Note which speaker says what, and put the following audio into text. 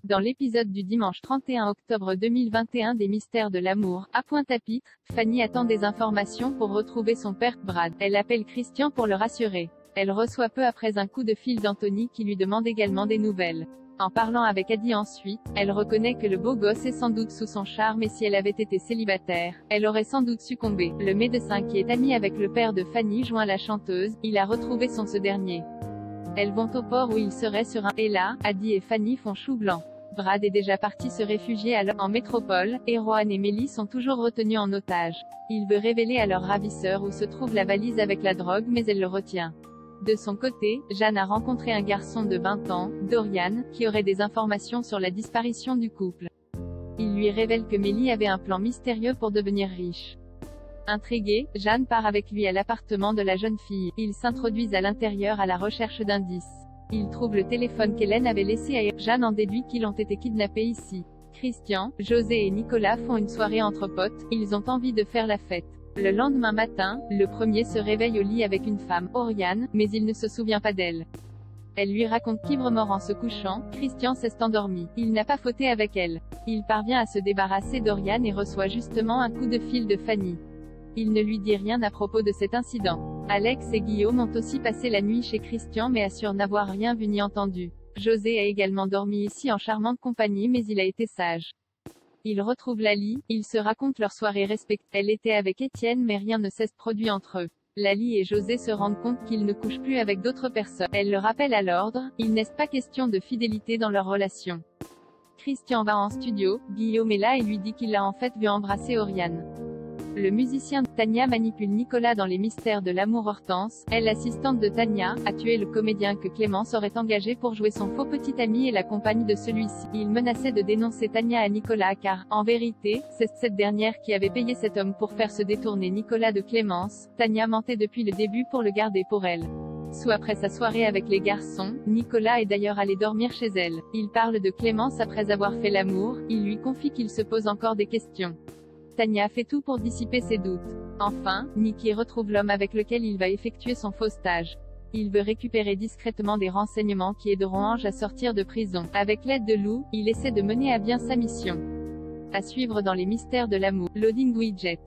Speaker 1: Dans l'épisode du dimanche 31 octobre 2021 des Mystères de l'amour, à Pointe-à-Pitre, Fanny attend des informations pour retrouver son père, Brad. Elle appelle Christian pour le rassurer. Elle reçoit peu après un coup de fil d'Anthony qui lui demande également des nouvelles. En parlant avec Adi ensuite, elle reconnaît que le beau gosse est sans doute sous son charme et si elle avait été célibataire, elle aurait sans doute succombé. Le médecin qui est ami avec le père de Fanny joint la chanteuse, il a retrouvé ce dernier. Elles vont au port où il serait sur un, et là, Adi et Fanny font chou blanc. Brad est déjà parti se réfugier en métropole, et Rohan et Mélie sont toujours retenus en otage. Il veut révéler à leur ravisseur où se trouve la valise avec la drogue mais elle le retient. De son côté, Jeanne a rencontré un garçon de 20 ans, Dorian, qui aurait des informations sur la disparition du couple. Il lui révèle que Mélie avait un plan mystérieux pour devenir riche. Intriguée, Jeanne part avec lui à l'appartement de la jeune fille. Ils s'introduisent à l'intérieur à la recherche d'indices. Ils trouvent le téléphone qu'Hélène avait laissé à Jeanne en déduit qu'ils ont été kidnappés ici. Christian, José et Nicolas font une soirée entre potes, ils ont envie de faire la fête. Le lendemain matin, le premier se réveille au lit avec une femme, Oriane, mais il ne se souvient pas d'elle. Elle lui raconte qu'ivre mort en se couchant, Christian s'est endormi. Il n'a pas fauté avec elle. Il parvient à se débarrasser d'Oriane et reçoit justement un coup de fil de Fanny. Il ne lui dit rien à propos de cet incident. Alex et Guillaume ont aussi passé la nuit chez Christian mais assurent n'avoir rien vu ni entendu. José a également dormi ici en charmante compagnie mais il a été sage. Ils retrouvent Lali, ils se racontent leur soirée respective. Elle était avec Étienne mais rien ne s'est produit entre eux. Lali et José se rendent compte qu'ils ne couchent plus avec d'autres personnes. Elle le rappelle à l'ordre, il n'est pas question de fidélité dans leur relation. Christian va en studio, Guillaume est là et lui dit qu'il l'a en fait vu embrasser Oriane. Le musicien Tania manipule Nicolas dans les mystères de l'amour. Hortense, elle l'assistante de Tania, a tué le comédien que Clémence aurait engagé pour jouer son faux petit ami et la compagne de celui-ci. Il menaçait de dénoncer Tania à Nicolas car, en vérité, c'est cette dernière qui avait payé cet homme pour faire se détourner Nicolas de Clémence. Tania mentait depuis le début pour le garder pour elle. Après sa soirée avec les garçons, Nicolas est d'ailleurs allé dormir chez elle. Il parle de Clémence après avoir fait l'amour, il lui confie qu'il se pose encore des questions. Tania fait tout pour dissiper ses doutes. Enfin, Nicky retrouve l'homme avec lequel il va effectuer son faux stage. Il veut récupérer discrètement des renseignements qui aideront Ange à sortir de prison. Avec l'aide de Lou, il essaie de mener à bien sa mission. À suivre dans les mystères de l'amour. Loading widget.